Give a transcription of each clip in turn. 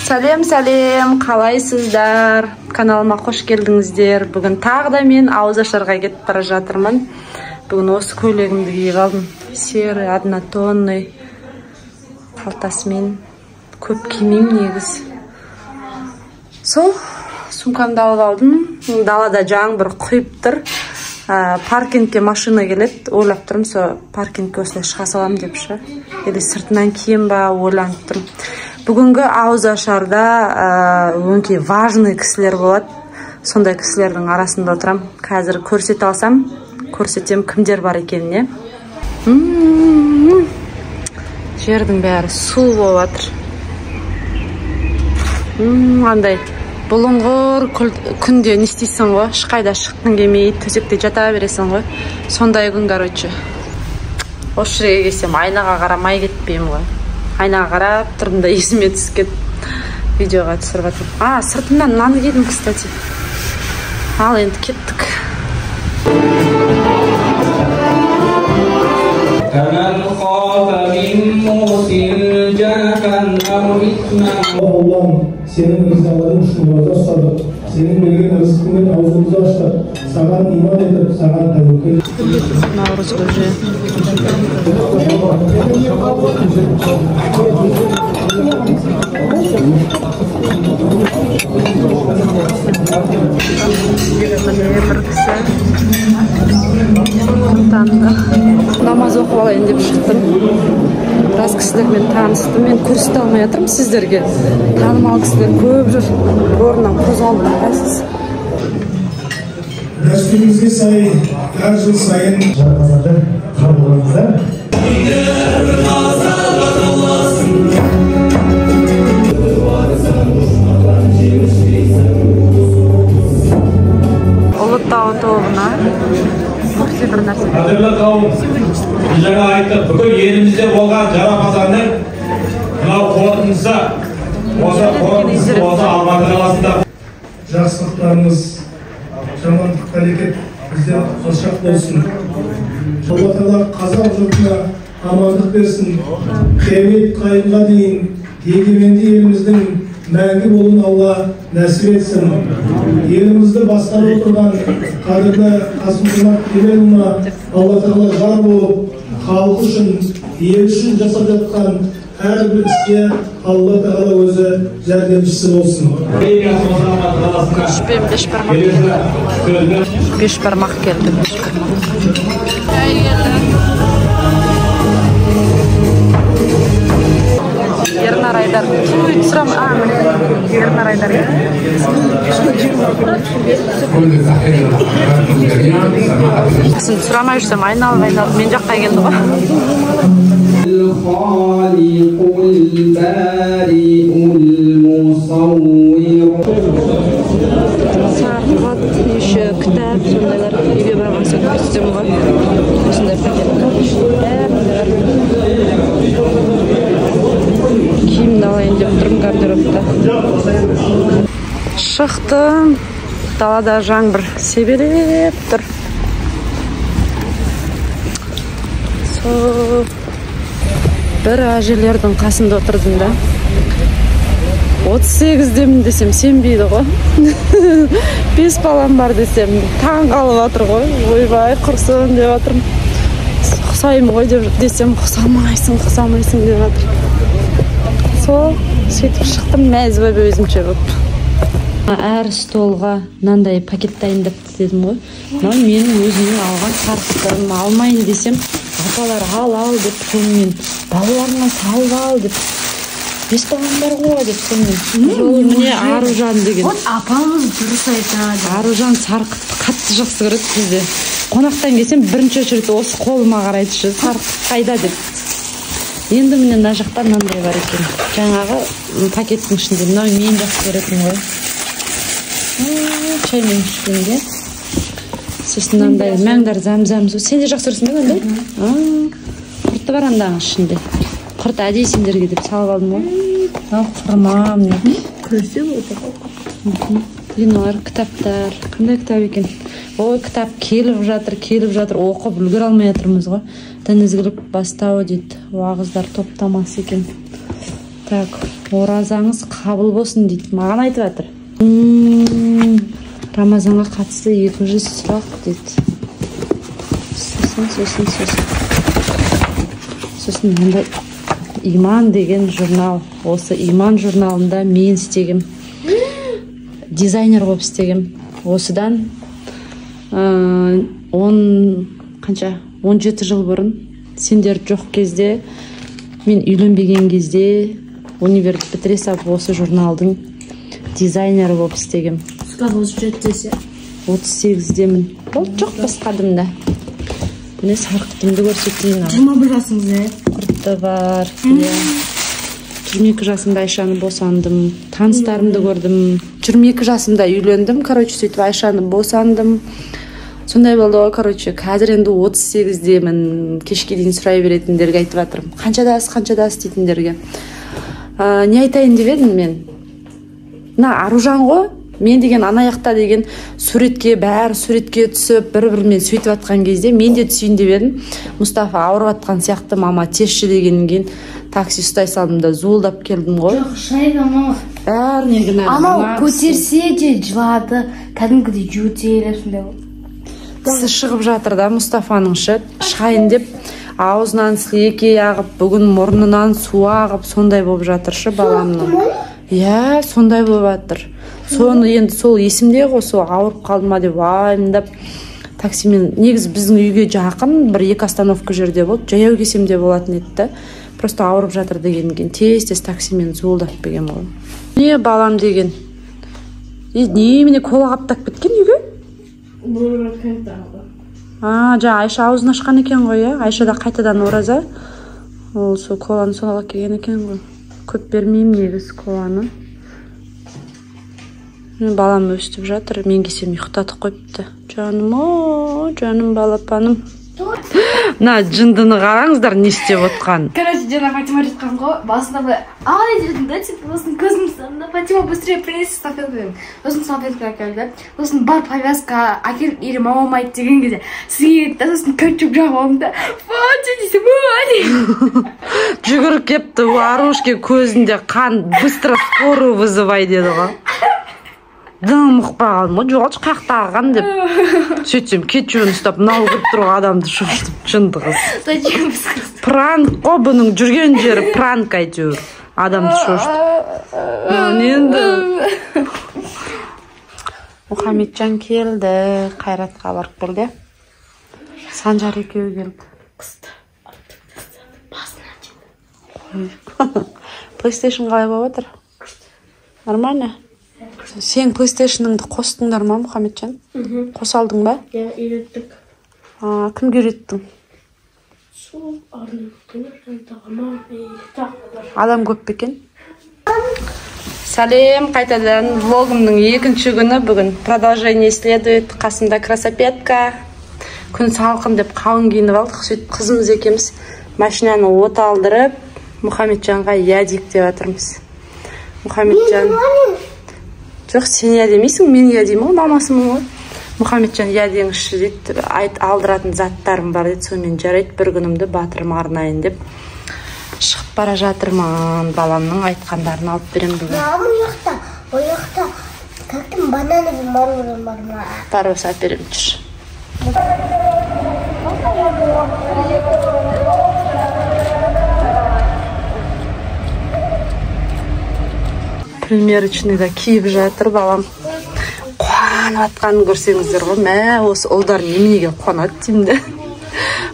Сәлем, қалайсыздар? Каналыма қош келдіңіздер. Бүгін тағы да мен ауызашарға кетіп бара жатырмын. Бүгін осы көйлегімді киіп алдым. Серый, однотонный қалтасымен. Көп кимеймін негіз. Сол, сумкамды алып алдым. Далада жаңбыр құйып тұр. Паркингке машина келеді. Ойлап тұрмын, сол паркингке осылай шыға салам деп ше. Или сыртынан кием ба, ойланып тұрмын. Бүгінгі ауызашарда өңкей важный кісілер болады. Сондай кісілердің арасында отырам. Қазір көрсете алсам, көрсетем кімдер бар екеніне. Жердің бәрі су болып жатыр. Андай бұлыңғыр күнде не істейсің ғой? Ешқайда шыққың келмей, төсекте жата бересің ғой. Сондай күн, короче. Осы жерге келсем, айнаға қарамай кетпеймін ғой. Айнаға қарап тұрдым да есіме түскен. Видеоға түсіріп жатырмын. Сыртымнан наны кидім, кстати. Ал енді кеттік. Allah'ım senin rızaların şunlarda sadık. Senin belirgin rızkının ağzımızı açtı. Sana iman edip sana tevekkül. Намаз оқып алайын деп шықтым. Біраз кісілермен таныстым. Мен көрсете алмай жатырмын сіздерге. Танымал кісілер көп жүр. Орнынан қозғалмай қайсыз. Дәстүрімізге сай, әр жыл сайын жарнамада қабылдаңыздар. Ұлыттау тобына бір нәрсе. Қадірлі қауым, жаңа айттық, бүкіл елімізде болған жарапазанның мынау қорытындысы, осы Алматы қаласында. Жақсылықтарымыз, жамандық қарекет бізден қашақ болсын. Алла Тағала қазақ жұртына амандық берсін. Қиямет қайымға дейін егеменді еліміздің мәңгі болуын Алла нәсіп етсін. Елімізді басқарып отырған қадірлі Қасым-Жомарт Кемелұлына Алла Тағала жар болып, халық үшін, ел үшін жасап жатқан әрбір іске Алла Тағала өзі жәрдемшісі болсын. Бешбармақ келді. Ернар Айдар. Сұрам, Ернар Айдар. Сен сұрамай жүрсем, айналып, мен жаққа келді ғой. Сартылат, еще кітап, сондайлар үйге барған соң көрсетем ғой. Осындай пакет. Киімді алайын деп тұрмын гардеробта. Шықтым. Далада жаңбыр себелеп тұр. Бір әжелердің қасында отырдым да. 38-демін десем сенбейді ғой. 5 балам бар десем таң қалып атыр ғой. Ойбай, құрсын деп атырмын. Құсайым ғой десем құсамайсың деп атыр. Сол, сөйтіп шықтым, мәз бөбі өзімше болып. Әр столға мынандай пакет дайындап дедім ғой. Менің өзімнің алған қарқыстарым алмайын десем, апалар ал деп сонымен, балаларына салып ал деп. 5 балам бар ғой деп сонымен. Міне Аружан деген. Вот апамыз дұрыс айтады. Аружан сарқытты қатты жақсы көреді бізде. Қонақтан келсем бірінші очередь осы қолыма қарайды ше, сарқыт қайда деп. Енді міне мына жақта мынандай бар екен. Жаңағы пакеттің ішінде мен жақсы көретін ғой. Чаймен ішкенде. Сосын мынандай мәңдар зәм-зәм су. Сен де жақсы көресің бе мынандай? Құрты бар анданың ішінде. Құрт әдейі сендерге деп салып алдым ғой. Құрмам. Көрсе отыр. Кинолар, кітаптар. Қандай кітап екен? Ой, кітап келіп жатыр, оқып үлгер алмай жатырмыз ғой. Дін ізгілік бастауы дейді. Уағыздар топтамасы екен. Так, оразаңыз қабыл болсын дейді. Маған айтып жатыр. Рамазанға қатысты 200 сұрақ дейді. Сосын мында иман деген журнал. Осы иман журналында мен істегем. Дизайнер болып істегем. Осыдан 17 жыл бұрын сендер жоқ кезде, мен үйленбеген кезде универді бітіре салып осы журналдың дизайнері болып істегем. 38-демін. Ол жоқ басқадымда. Міне сарқытымды көрсетейін. 21 жасыңыз, Құртты бар. 22 жасымда Айшаны босандым. Таныстарымды көрдім. 22 жасымда үйлендім. Сөйтіп Айшаны босандым. Сондай болды ғой, қазір енді 38-демін. Кешке дейін сұрай беретіндерге айтып жатырмын. Қаншадасыз дейтіндерге. Не айтайын деп едім мен? Аружан ғой, мен деген анаяқта деген бәрі суретке түсіп, бір-бірімен сөйтіп атқан кезде мен де түсейін деп едім. Мұстафа ауырып атқан сияқты, мама тесші дегеннен кейін такси ұстай салдым да зуылдап келдім ғой. Жоқ, шайға ма? Бәріне гінә. Анау көтерсе де жылады, кәдімгідей жөтеліп сондай болды. Тісі шығып жатыр да Мұстафаның шайын деп аузынан сілекей ағып, бүгін мұрнынан су ағып, сондай болып жатыршы баламның. Иә, сондай болып жатыр. Соны енді сол есімде ғой, сол ауырып қалды ма деп уайымдап таксимен, негізі біздің үйге жақын, 1-2 остановка жерде болды, жаяу келсем де болатын еді. Просто ауырып жатыр дегеннен кейін тез таксимен зуылдап бергем ғой. Не балам деген? Немене кола қаптап кеткен үйге? Айша аузын ашқан екен ғой, иә? Айша да қайтадан ораза. Ол сол коланы сонаға келген екен ғой. Көп бермеймін негіз коланы. Балам өстіп жатыр, мен келсем ұйықтатып қойыпты. Жаным балапаным. Жындыны қараңыздар, не істеп отқан. Жаңа Фатима жатқан ғой, басында былай ай дедім да, сосын көзім санында Фатима быстрее принеси салфетку дедім. Сосын салфетка әкелді. Сосын бар повязка әкеліп или мамам айтты деген кезде сізге кетті, сосын көтчік жағып алдым да Фати десем, жүгіріп кепті, Арушке көзінде қан, быстро скорую вызывай деді ғой. Дым ұқпай қалдым ғой, жоғалшы қақтаған деп. Сөйтсем, кетшуін ұстап, мынау көріп тұруға адамды шошытып, жынды қыз. Пранк қой, бұның жүрген жері пранк әйтеуір. Адамды шошытып. Енді Мұхамеджан келді, Қайратқа барып келді. Санжар екеуі келді. PlayStation қалай болып отыр? Нормально? Сен PlayStation-ыңды қостыңдар ма, Мұхамеджан? Қосалдың ба? Иә, үйреттік. Кімге үйреттің? Сол арнайы Адам көп бекен? Сәлем, қайтадан влогымның 2-ші күні бүгін. Продолжение следует. Қасымда красопетка. Күн салқын деп қалың киініп алдық. Сөйтіп қызымыз екеміз машинаны от алдырып, Мұхамеджанға ядик деп жатырмыз. Мұхамеджан. Жоқ, сен я демейсің, мен я деймін ғой, мамасымын ғой. Мұхамеджан я деңізші дейді, алдыратын заттарым бар дейді, сонымен жарайды, бір күнімді батырым арнайын деп шығып бара жатырмын. Баламның айтқандарын алып берем бүгін. Ол жақта кәктім бананы мармурын бар ма? Бар осы әперем жүр. Примерочныйда киіп жатыр балам. Қуанып атқанын көрсеңіздер ғой. Мә, осы ұлдар неменеге қуанады деймді.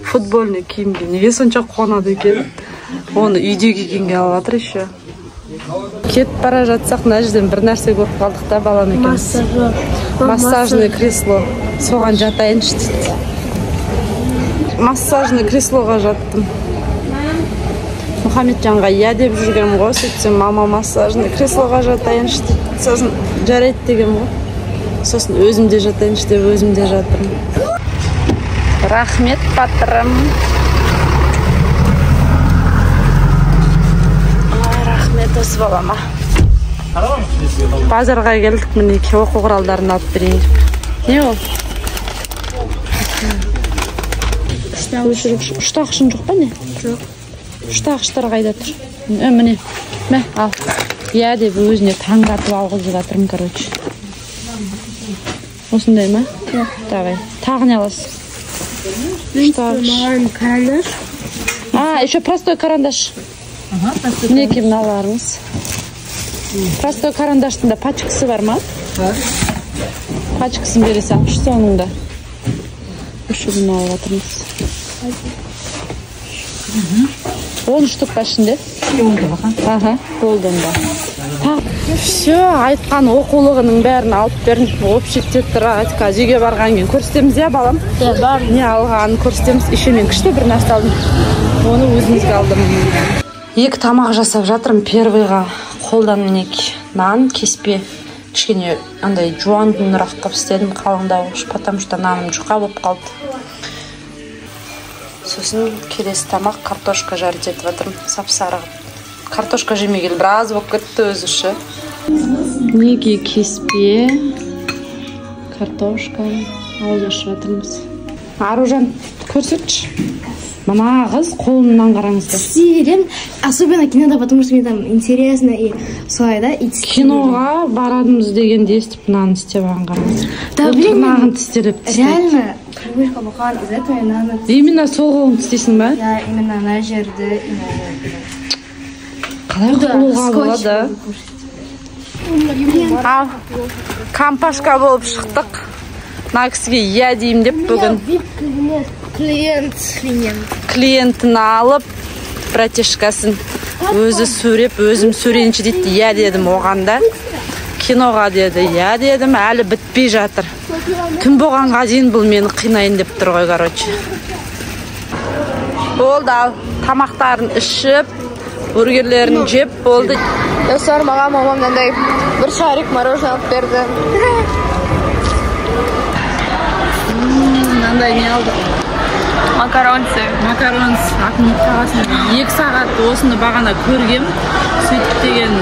Футбольный киімге неге сонша қуанады екен? Оны үйде кигенге алып жатыр еще. Кетіп бара жатсақ, мына жерден бір нәрсе көріп қалдық та балам екенбіз. Массажный кресло. Соған жатайыншы дейді. Массажный креслоға жаттым. Мұхамеджанға я деп жүргем ғой, сөйтсем мама массажный креслоға жатайыншы деп, сосын жарайды дегем ғой. Сосын өзімде жатайыншы деп өзімде жатырмын. Рахмет, батырым. Рахмет осы балама. Базарға келдік, мінеке оқу құралдарын алып берейін деп. Не ол? Үштағышын жоқ па не? Жоқ. Үштағыштар қайда тұр? Міне. Мә, ал. Я деп өзіне таңдатып алғызып жатырмын, короче. Осындай ма? Давай. Тағы не аласың? Маған карандаш. Еще простой карандаш. Мінеки мыналарыңыз. Простой карандаштың да пачкасы бар ма? Бар. Пачкасын бере салшы соңында. Үшігін алып жатырмыз. 10 штук па ішінде? Аха, болды онда. Все, айтқан оқулығының бәрін алып берін. Общий тетрадка, үйге барған кейін көрсетеміз, я балам? Бар. Не алғанын көрсетеміз. Еще мен күшті бір нәрсе алдым. Оны өзімізге алдым. Екі тамақ жасап жатырмын. Первыйға қолдан мінеки нан, кеспе. Кішкене андай жуандырақ қып істедім, қалыңдауыш, потому что наным жұқа болып қалды. Сосын келесі тамақ картошка жарып етіп жатырмын, сап-сары. Картошка жемегелі біраз болып кетті өзі үші. Неге кеспе, картошка алып жасап жатырмыз. Аружан, көрсетші. Мына қыз қолымнан қараңызды. Сирен, особенно кинода, потому что мне там интересно и солай, да? Киноға барадымыз дегенде естіп нан істебаған қараңыз. Да, блин, реально привычка болған, из этого надо. Именно сол қолын істейсің ба? Я именно на жерді. Қалай қолуға болады? Ал, кампашка болып шықтық. Мына кісіге иә деймін деп бүгін. Клиентін алып, братишкасын өзі суреп, өзім суренші дейді, иә дедім оғанда. Киноға деді, иә дедім, әлі бітпей жатыр. Түн болғанға дейін бұл мені қинайын деп тұр ғой, короче. Болды, ал, тамақтарын ішіп, бургерлерін жеп болды. Достар, маған мамам мынандай бір шарик мороженое алып берді. Мынандай не алды? Макаронсы. Ақымет қағасын 2 сағат осыны бағана көргем. Сөйтіп деген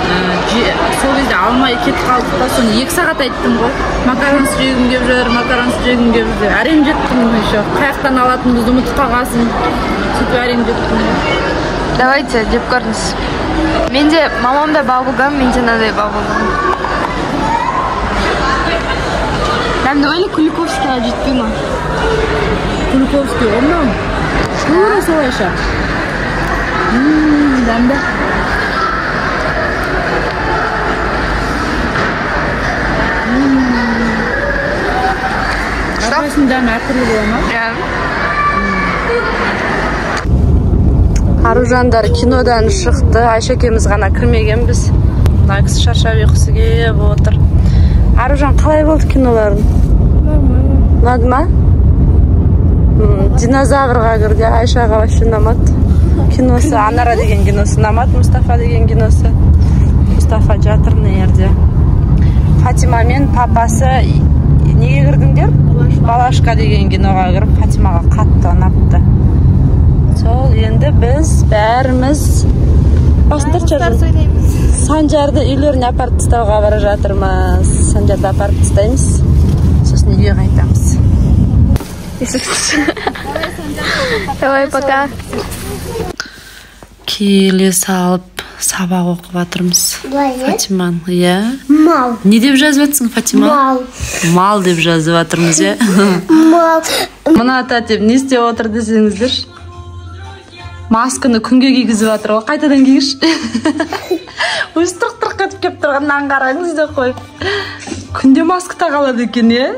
сол кезде алмай кетіп қалдық та, соны 2 сағат айттым ғой. Макаронсы жегім кеп жүр. Әрем жеттім еще. Қаяқтан алатынымызды ұмытып қалғасын. Сөйтіп әрем жеттім. Давайте, деп көріңіз. Менде мамамда бабылгам, менде мынандай бабылгам. Давай Куликовскийға жетпей ма? Куликовский оннан? Тура солайша. Дәмді. Арбасын дәмі әртүрлі бола ма? Аружандар кинодан шықты. Айша екеуміз ғана кірмегенбіз. Мына кісі шаршап ұйқысы келіп отыр. Аружан, қалай болды киноларын? Ұнады ма? Динозаврға кірді. Айшаға вообще ұнамады. Киносы, Анара деген киносы ұнамады. Мұстафа деген киносы. Мұстафа жатыр мына жерде. Фатима мен папасы неге кірдіңдер? Балашка деген киноға кіріп, Фатимаға қатты ұнапты. Сол, енді біз бәріміз Санжарды үйлеріне апарып тастауға бара жатырмыз. Санжарды апарып тастаймыз. Сосын үйге қайтамыз. Давай, пока. Келе салып сабақ оқып жатырмыз. Фатиман, иә? Мал. Не деп жазып жатсың, Фатима? Мал. Мал деп жазып жатырмыз, иә? Мал. Мына ата деп не істеп отыр десеңіздер? Масканы күнге кигізіп жатыр ғой, қайтадан кигіш. Өз тұрқ-тұрқ кетіп кеп тұрғаннан қараңыз деп қойып. Күнде маска тағалады екен, е?